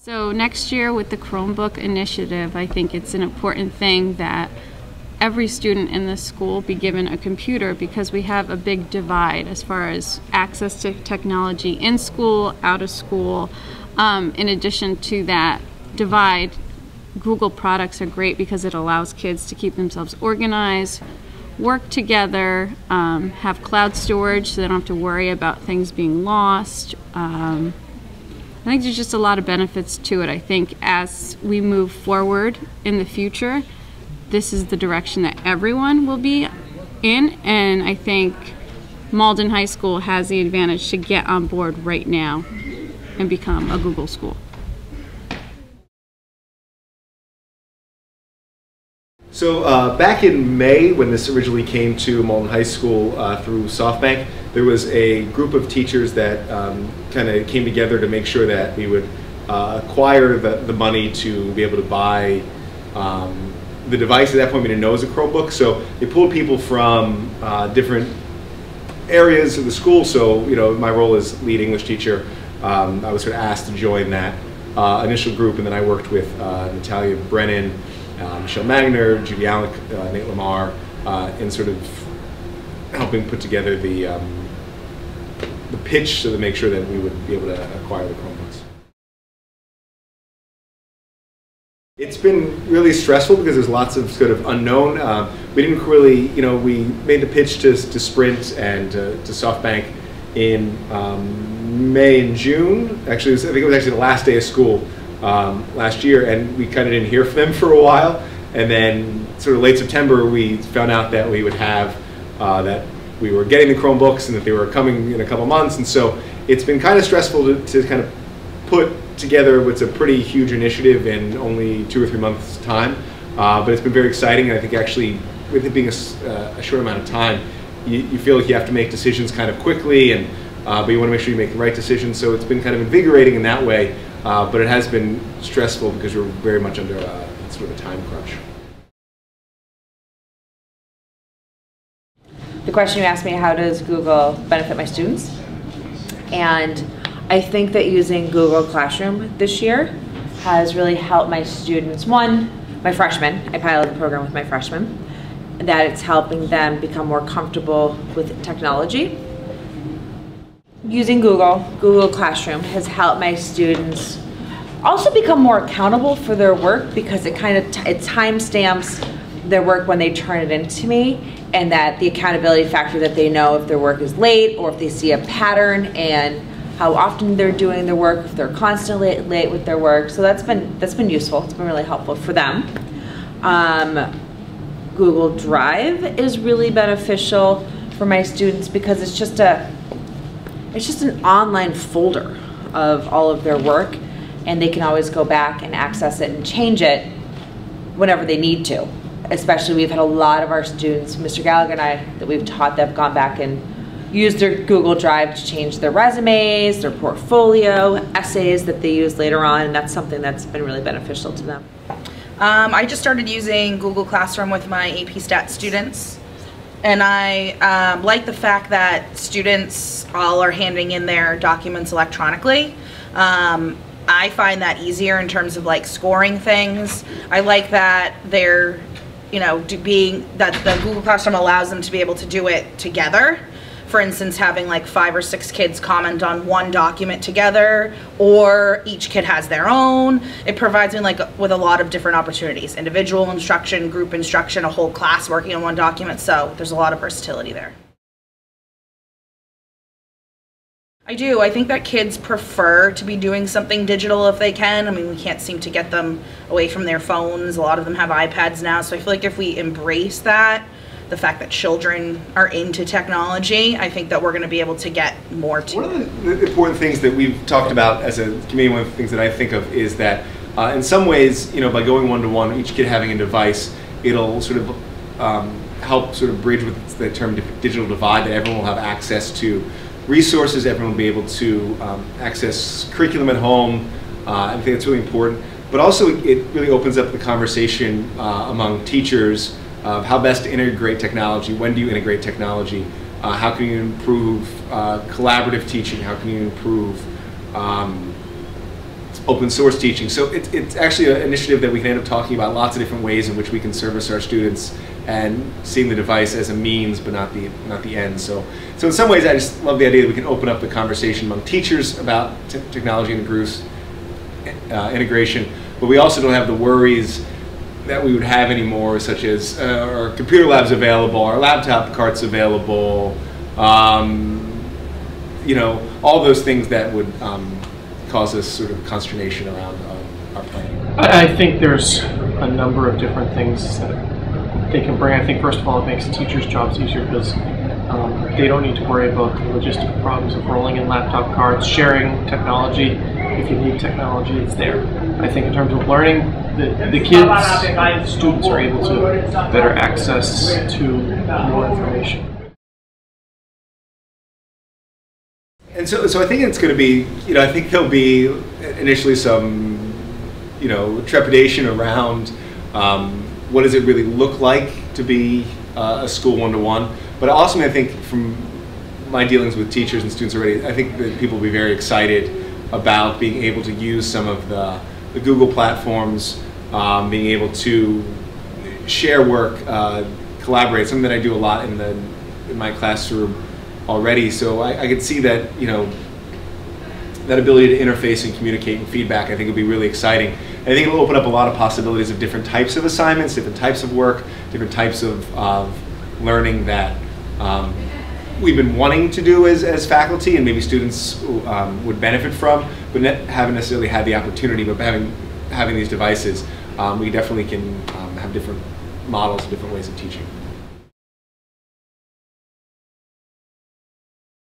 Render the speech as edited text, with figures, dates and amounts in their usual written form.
So next year with the Chromebook initiative, I think it's an important thing that every student in this school be given a computer, because we have a big divide as far as access to technology in school, out of school. In addition to that divide, Google products are great because it allows kids to keep themselves organized, work together, have cloud storage so they don't have to worry about things being lost. I think there's just a lot of benefits to it. I think as we move forward in the future, this is the direction that everyone will be in, and I think Malden High School has the advantage to get on board right now and become a Google school. So back in May, when this originally came to Malden High School through SoftBank, there was a group of teachers that kind of came together to make sure that we would acquire the money to be able to buy the device. At that point, we didn't know it was a Chromebook, so they pulled people from different areas of the school. So, you know, my role as lead English teacher, I was sort of asked to join that initial group, and then I worked with Natalia Brennan, Michelle Magner, Judy Alec, Nate Lamar, in sort of helping put together the pitch to make sure that we would be able to acquire the Chromebooks. It's been really stressful because there's lots of sort of unknown. We didn't really, you know, we made the pitch to Sprint and to SoftBank in May and June. Actually, I think it was actually the last day of school last year, and we kind of didn't hear from them for a while. And then sort of late September, we found out that we would have, that we were getting the Chromebooks and that they were coming in a couple months. And so it's been kind of stressful to kind of put together what's a pretty huge initiative in only 2 or 3 months' time. But it's been very exciting, and I think actually with it being a short amount of time, you feel like you have to make decisions kind of quickly, and but you want to make sure you make the right decisions. So it's been kind of invigorating in that way, but it has been stressful because we're very much under sort of a time crunch. The question you asked me, how does Google benefit my students? And I think that using Google Classroom this year has really helped my students. One, my freshmen, I piloted the program with my freshmen, that it's helping them become more comfortable with technology. Using Google Classroom has helped my students also become more accountable for their work, because it timestamps their work when they turn it into me, and that the accountability factor that they know if their work is late or if they see a pattern and how often they're doing their work, if they're constantly late with their work. So that's been useful. It's been really helpful for them. Google Drive is really beneficial for my students because it's just an online folder of all of their work, and they can always go back and access it and change it whenever they need to. Especially, we've had a lot of our students, Mr. Gallagher and I, that we've taught that have gone back and used their Google Drive to change their resumes, their portfolio, essays that they use later on, and that's something that's been really beneficial to them. I just started using Google Classroom with my AP Stat students, and I like the fact that students all are handing in their documents electronically. I find that easier in terms of like scoring things. I like that they're, you know, that the Google Classroom allows them to be able to do it together. For instance, having like 5 or 6 kids comment on one document together, or each kid has their own. It provides me with a lot of different opportunities: individual instruction, group instruction, a whole class working on one document. So there's a lot of versatility there. I do. I think that kids prefer to be doing something digital if they can. I mean, we can't seem to get them away from their phones. A lot of them have iPads now. So I feel like if we embrace that, the fact that children are into technology, I think that we're going to be able to get more to. One of the important things that we've talked about as a community, one of the things that I think of is that in some ways, you know, by going one-to-one, each kid having a device, it'll sort of help sort of bridge with the term digital divide, that everyone will have access to resources, everyone will be able to access curriculum at home. I think that's really important. But also it really opens up the conversation among teachers of how best to integrate technology. When do you integrate technology? How can you improve collaborative teaching? How can you improve open source teaching. So it's actually an initiative that we can end up talking about lots of different ways in which we can service our students and seeing the device as a means but not the end. So in some ways I just love the idea that we can open up the conversation among teachers about technology and integration, but we also don't have the worries that we would have anymore, such as are computer labs available, are laptop carts available, you know, all those things that would cause us sort of consternation around our planning. I think there's a number of different things that they can bring. I think first of all it makes teachers' jobs easier because they don't need to worry about the logistical problems of rolling in laptop carts, sharing technology. If you need technology, it's there. I think in terms of learning, the kids, students are able to better access to more information. And so I think it's going to be, you know, I think there'll be initially some, you know, trepidation around what does it really look like to be a school one-to-one. But also, I think from my dealings with teachers and students already, I think that people will be very excited about being able to use some of the Google platforms, being able to share work, collaborate, something that I do a lot in my classroom already. So I could see that, you know, that ability to interface and communicate and feedback, I think would be really exciting. And I think it'll open up a lot of possibilities of different types of assignments, different types of work, different types of learning that we've been wanting to do as faculty and maybe students would benefit from, but haven't necessarily had the opportunity. But having these devices, we definitely can have different models, different ways of teaching.